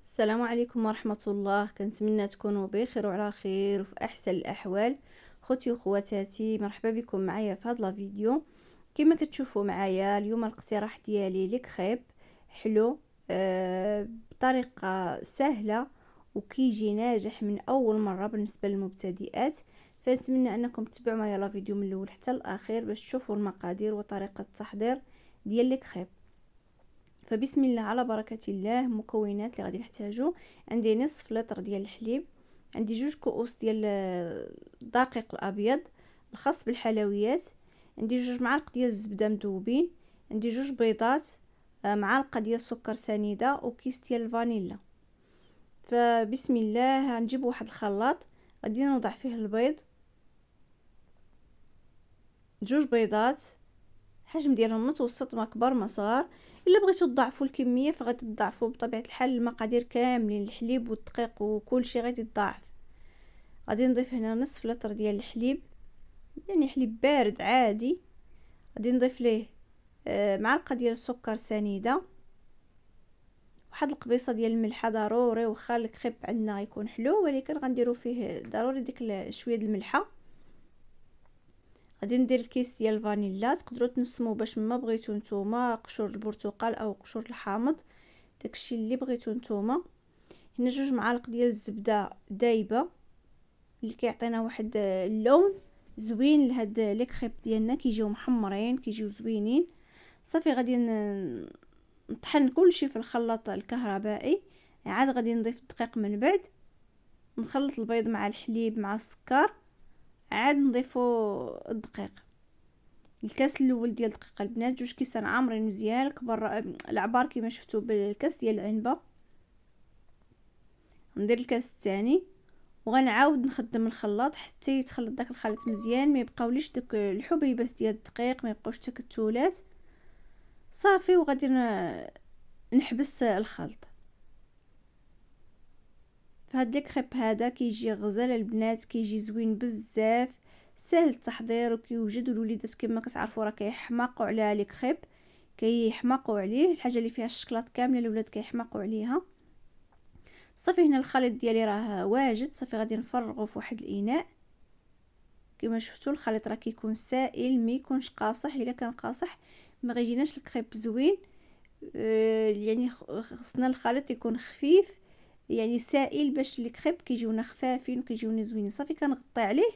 السلام عليكم ورحمة الله. كنتمنى تكونوا بخير وعلى خير وفي احسن الاحوال. خوتي وخواتاتي، مرحبا بكم معايا في هذا الفيديو. كما كتشوفوا معايا اليوم الاقتراح ديالي لكريب حلو بطريقة سهلة وكيجي ناجح من اول مرة بالنسبة للمبتدئات. فنتمنى انكم تتبعوا معايا الفيديو من الاول حتى الاخير باش تشوفوا المقادير وطريقة التحضير ديال الكريب. فبسم الله على بركة الله. مكونات اللي غادي نحتاجو: عندي نصف لتر ديال الحليب، عندي 2 كؤوس ديال الدقيق الابيض الخاص بالحلويات، عندي 2 معالق ديال الزبده مذوبين، عندي 2 بيضات، معلقه ديال السكر سنيده وكيس ديال الفانيلا. فبسم الله غنجيب واحد الخلاط، غادي نوضع فيه البيض، 2 بيضات حجم ديالهم متوسط، ما كبر ما صغار. الا بغيتو تضاعفوا الكميه فغادي تضاعفوا بطبيعه الحال المقادير كاملين، الحليب والدقيق وكل شيء غادي يتضاعف. غادي نضيف هنا نصف لتر ديال الحليب، يعني حليب بارد عادي. غادي نضيف ليه معلقه ديال السكر سنيده، واحد القبيصه ديال الملحه ضروري، واخا الكريب عندنا غيكون حلو ولكن غنديروا فيه ضروري ديك شويه د الملحه. غادي ندير الكيس ديال الفانيلا، تقدروا تنسموا باش ما بغيتو نتوما قشور البرتقال او قشور الحامض، داكشي اللي بغيتو نتوما. هنا 2 معالق ديال الزبده دايبه اللي كيعطينا واحد اللون زوين لهاد لي كريب ديالنا، كيجيو محمرين كيجيو زوينين. صافي غادي نطحن كلشي في الخلاط الكهربائي. عاد غادي نضيف الدقيق من بعد، نخلط البيض مع الحليب مع السكر، عاد نضيفو الدقيق. الكاس الاول ديال دقيق البنات، 2 كيسان عامرين مزيان كبر العبار كما شفتوا بالكاس ديال العنبه. ندير الكاس الثاني وغنعاود نخدم الخلاط حتى يتخلط داك الخليط مزيان، ما يبقاوليش داك الحبيبات ديال الدقيق، ما يبقاوش تكتلات. صافي وغادي نحبس الخلط. فهاد الكريب هذا كيجي غزال البنات، كيجي زوين بزاف، سهل التحضير وكيوجد. الوليدات كما كتعرفوا راه كيحماقوا على الكريب، كيحماقوا عليه. الحاجه اللي فيها الشكلاط كامله الاولاد كيحماقوا عليها. صافي هنا الخليط ديالي راه واجد، صافي غادي نفرغه في واحد الاناء. كما شفتوا الخليط راه كيكون سائل، ما يكونش قاصح. الا كان قاصح ما غيجيناش الكريب زوين. يعني خصنا الخليط يكون خفيف، يعني سائل، باش الكريب كيجيونا خفافين وكيجيونا زوينين. صافي كنغطي عليه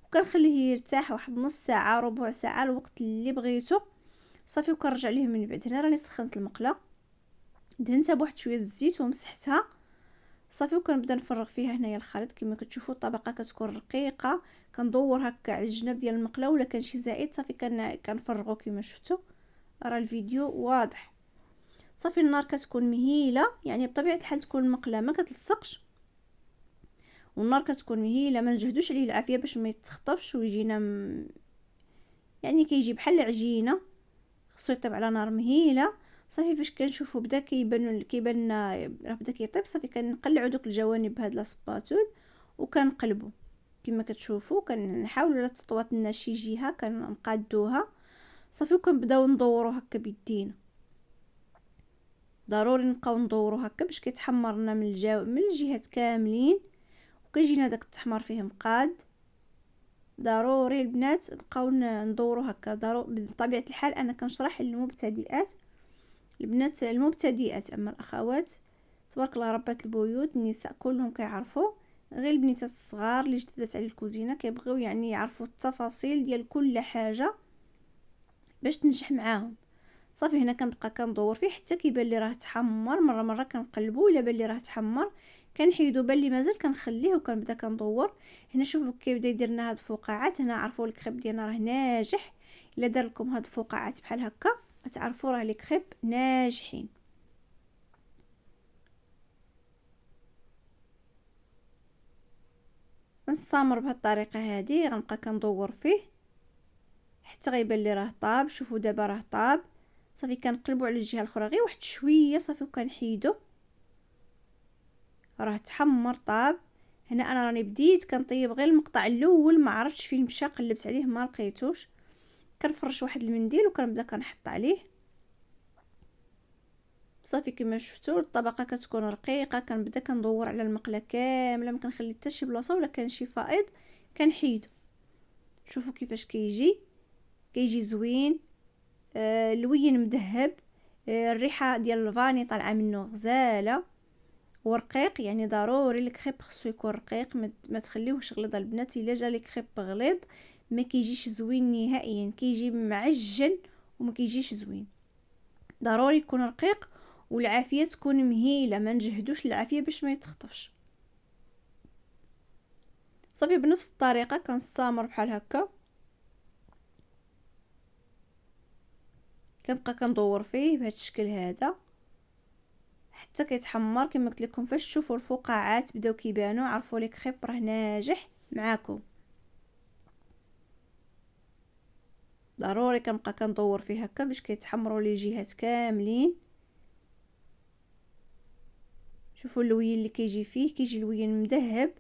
وكنخليه يرتاح واحد نص ساعه ربع ساعه الوقت اللي بغيتو. صافي وكنرجع ليه من بعد. هنا راني سخنت المقله، دهنتها بواحد شويه الزيت ومسحتها. صافي وكنبدا نفرغ فيها هنايا الخليط. كما كتشوفوا الطبقه كتكون رقيقه، كندور هكا على الجناب ديال المقله، ولا كان شي زائد صافي كنفرغو كما شفتوا. راه الفيديو واضح. صافي النار كتكون مهيله، يعني بطبيعه الحال تكون المقله ما كتلصقش، والنار كتكون مهيله. ما نجهدوش عليه العافيه باش ما يتخطفش ويجينا يعني كيجي بحال العجينه. خصو يطيب على نار مهيله. صافي فاش كنشوفو بدا كيبان راه بدا كيطيب، صافي كنقلعو دوك الجوانب بهاد لاسباتول وكنقلبو. كما كتشوفوا كنحاولوا لا تطوات لنا شي جهه كنقادوها. صافي وكنبداو ندورو هكا بيدينا، ضروري نبقاو ندورو هكا باش كيتحمر لنا من الجهات كاملين وكيجينا داك التحمر فيه مقاد. ضروري البنات نبقاو ندورو هكا. ضروري بطبيعه الحال انا كنشرح للمبتدئات، البنات المبتدئات، اما الاخوات تبارك الله ربات البيوت النساء كلهم كيعرفوا. غير البنيتات الصغار اللي جددت على الكوزينه كيبغيو يعني يعرفوا التفاصيل ديال كل حاجه باش تنجح معاهم. صافي هنا كنبقى كندور فيه حتى كيبان لي راه تحمر. مره كنقلبو، الا بان لي راه تحمر كنحيدو، بان لي مازال كنخليه وكنبدا كندور. هنا شوفوا كيبدا يدير لنا هاد الفقاعات. هنا عرفوا الكريب ديالنا راه ناجح. الا دار لكم هاد الفقاعات بحال هكا غتعرفوا راه الكريب ناجحين. نستمر بهاد الطريقه هذه، غنبقى كندور فيه حتى غيبان لي راه طاب. شوفوا دابا راه طاب. صافي كنقلبوا على الجهه الاخرى غير واحد شويه صافي وكنحيدو. راه تحمر طاب. هنا انا راني بديت كنطيب غير المقطع الاول، ما عرفتش فين مشى، قلبت عليه ما لقيتوش. كنفرش واحد المنديل وكنبدا كنحط عليه. صافي كما شفتوا الطبقه كتكون رقيقه. كنبدا كندور على المقله كامله، ما كنخلي حتى شي بلاصه ولا كان شي فائض كنحيدو. شوفوا كيفاش كيجي زوين، اللوين مذهب، الريحه ديال الفاني طالعه منه غزاله ورقيق. يعني ضروري الكريب خصو يكون رقيق، ما تخليوهش غليظ البنات. الا جا الكريب غليظ ما كيجيش زوين نهائيا، كيجي معجن وما كيجيش زوين. ضروري يكون رقيق والعافيه تكون مهيله، ما نجهدوش العافيه باش ما يتخطفش. صافي بنفس الطريقه كنستمر بحال هكا، كنبقى كندور فيه بهذا الشكل هذا حتى كيتحمر. كما قلت لكم فاش تشوفوا الفقاعات بداو كيبانوا عرفوا لي كريب راه ناجح معاكم. ضروري كنبقى كندور فيه هكا باش كيتحمروا لي جهات كاملين. شوفوا اللوين اللي كيجي فيه، كيجي اللوين مذهب.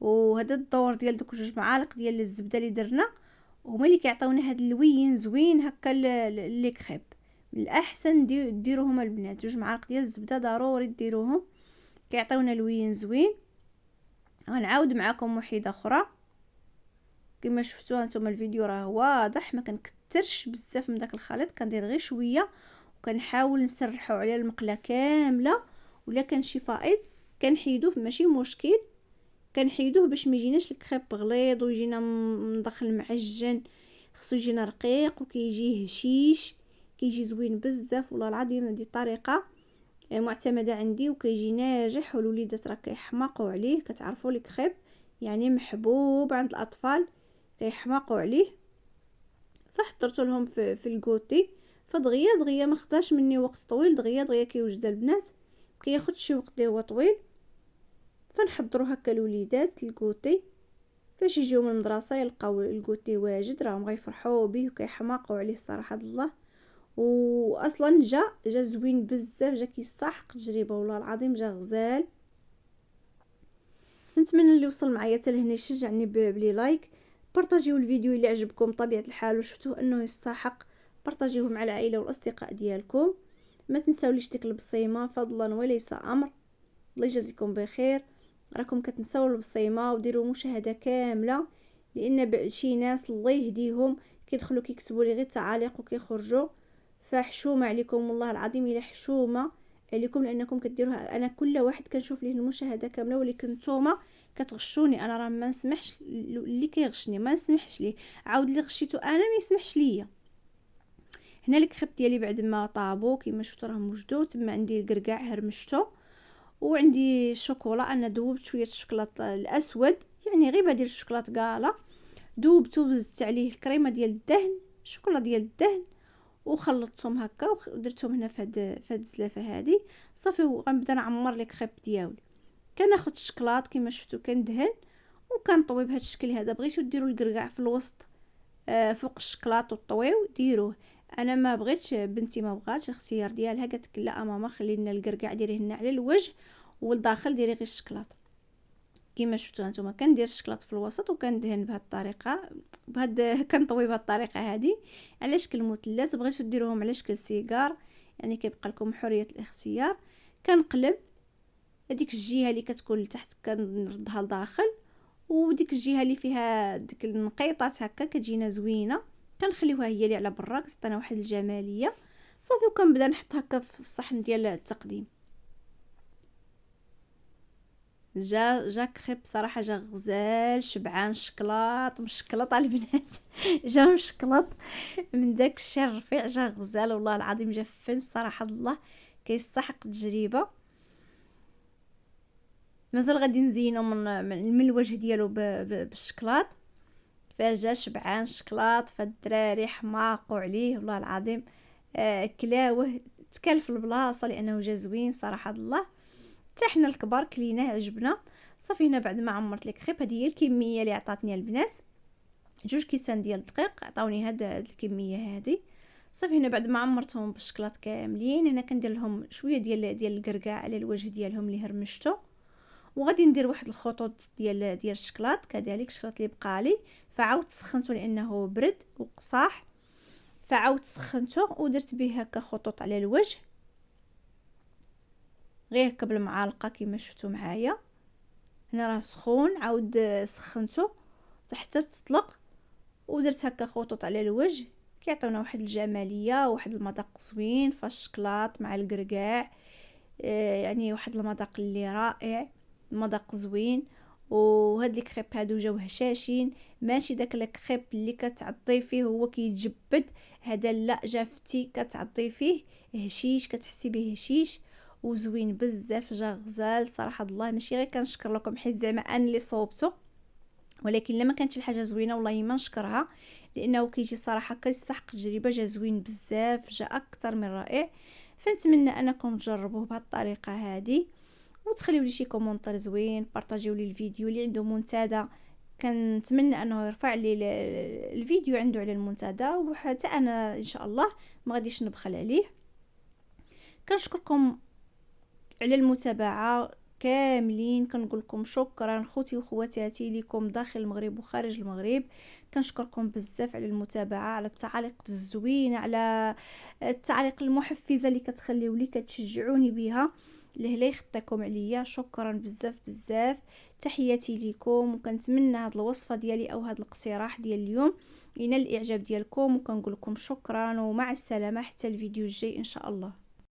وهذا الدور ديال دوك 2 معالق ديال الزبده اللي درنا هما اللي كيعطيونا هذا اللوين زوين هكا لي كريب. الاحسن ديروهم البنات 2 معالق ديال الزبده ضروري ديروهم، كيعطيونا لوين زوين. غنعاود معكم وحده اخرى. كما شفتوها نتوما الفيديو راه واضح، ما كنكثرش بزاف من داك الخليط، كندير غير شويه وكنحاول نسرحو على المقله كامله. ولا كان شي فائض كنحيدوه ماشي مشكل، كنحيدوه باش ما يجيناش الكريب غليظ ويجينا مدخل معجن. خصو يجينا رقيق وكيجي هشيش، كيجي زوين بزاف. والله العظيم هذه الطريقه معتمده عندي وكيجي ناجح، والوليدات راه كيحماقوا عليه. كتعرفوا الكريب يعني محبوب عند الاطفال، كيحماقوا عليه. فحضرت لهم في الكوتي، فدغيا دغيا ما خداش مني وقت طويل، دغيا دغيا كيوجد البنات، كياخذ شي وقت اللي هو طويل. فنحضروا هكا الوليدات الكوتي، فاش يجيو من المدرسه يلقاو الكوتي واجد راهم غيفرحوا به وكيحماقوا عليه الصراحه الله. واصلا جا زوين بزاف، جا كيستحق تجربه والله العظيم، جا غزال. نتمنى اللي وصل معايا حتى لهنا يشجعني بلي لايك، بارطاجيو الفيديو اللي عجبكم بطبيعه الحال وشفتوه انه يستحق، بارطاجيوه مع العائله والاصدقاء ديالكم. ما تنساوليش ديك البصيمه فضلا وليس امر. الله يجازيكم بخير. راكم كتنساو البصيمه وديروا مشاهده كامله، لان شي ناس الله يهديهم كيدخلوا كيكتبوا لي غير تعاليق وكيخرجوا. فحشومه عليكم والله العظيم، الا حشومه عليكم لانكم كديروها. انا كل واحد كنشوف ليه المشاهده كامله، ولكن نتوما كتغشوني. انا راه ما نسمحش اللي كيغشني، ما نسمحش ليه. عاود اللي غشيتو انا ما يسمحش ليا. هنا الكريب ديالي بعد ما طابو كما شفتوا راه موجدو. تما عندي الكركاع هرمشتو، وعندي الشوكولا. انا ذوبت شويه الشوكولاط الاسود، يعني غير ديال الشوكولاط كالا، ذوبته وزدت عليه الكريمه ديال الدهن، الشوكولا ديال الدهن، وخلطتهم هكا ودرتهم هنا في هاد الزلافه هذه. صافي وغنبدا نعمر لي كريب ديالي. كناخذ الشكلاط كما شفتوا كندهن وكنطوي بهذا الشكل هذا. بغيتو ديروا الكركاع في الوسط فوق الشكلاط وطويو ديروه. انا ما بغيتش، بنتي ما بغاتش، الاختيار ديالها. قالت لك لا ماما خلي لنا الكركاع ديريه لنا على الوجه والداخل ديري غير الشكلاط. كما شفتوا نتوما كندير الشكلاط في الوسط وكندهن بهذه الطريقه، كنطوي بهذه الطريقه هذه على شكل مثلث. بغيتو ديروهم على شكل سيجار يعني كيبقى لكم حريه الاختيار. كنقلب هذيك الجهه اللي كتكون لتحت كنردها لداخل، وديك الجهه اللي فيها ديك النقيطات هكا كتجينا زوينه كنخليوها هي اللي على برا كتعطينا واحد الجماليه. صافي وكنبدا نحط هكا في الصحن ديال التقديم. جا كريب صراحه، جا غزال شبعان شكلاط مشكلط على البنات جا مشكلط من داك الشيء الرفيع، جا غزال والله العظيم، جا فن صراحه الله، كيستحق التجربه. مازال غادي نزينو من الوجه ديالو بالشكلاط. فجا شبعان شكلاط، فالدراري حماقوا عليه والله العظيم. كلاوه تكال في البلاصه لانه جا زوين صراحه الله. حتى حنا الكبار كليناه عجبنا. صافي هنا بعد ما عمرت لي كريب، هذه هي الكميه اللي عطاتني البنات، 2 كيسان ديال الدقيق عطاوني هاد الكميه هذه. صافي هنا بعد ما عمرتهم بالشكلاط كاملين، هنا كندير لهم شويه ديال الكركاع على الوجه ديالهم اللي هرمشتو، وغادي ندير واحد الخطوط ديال الشكلاط كذلك الشكلاط اللي بقى لي. فعاودت سخنته لانه برد وقصاح، فعاودت سخنته ودرت به هكا خطوط على الوجه. غير هكا بالمعالقه كما شفتوا معايا. هنا راه سخون، عاود سخنته حتى تطلق، ودرت هكا خطوط على الوجه كيعطيونا واحد الجماليه، واحد المذاق زوين فالشكلاط مع القرقاع. يعني واحد المذاق اللي رائع، مذاق زوين. وهاد لي كريب هادو جاو هشاشين، ماشي داك الكريب اللي كتعضي فيه هو كيتجبد، هذا لا، جافتي كتعضي فيه هشيش، كتحسي به هشيش وزوين بزاف، جا غزال صراحه. الله ماشي غير كنشكر لكم حيت زعما انا اللي صوبته، ولكن لما كانت الحاجه زوينه والله ما نشكرها، لانه كيجي صراحه كيستحق التجربه، جا زوين بزاف، جا اكثر من رائع. فنتمنى انكم تجربوه بهذه الطريقه هذه، وتخليو لي شي كومونتير زوين، بارطاجيو لي الفيديو اللي عنده منتدى، كنتمنى انه يرفع لي الفيديو عنده على المنتدى، وحتى انا ان شاء الله ما غاديش نبخل عليه. كنشكركم على المتابعه كاملين، كنقول لكم شكرا خوتي وخواتاتي لكم داخل المغرب وخارج المغرب. كنشكركم بزاف على المتابعه، على التعاليق الزوينه، على التعاليق المحفزه اللي كتخليو لي كتشجعوني بها. لهلا يخطيكم عليا، شكرا بزاف بزاف، تحياتي لكم. وكنتمنى هاد الوصفه ديالي او هاد الاقتراح ديال اليوم ينال الاعجاب ديالكم، وكنقول لكم شكرا ومع السلامه حتى الفيديو الجاي ان شاء الله.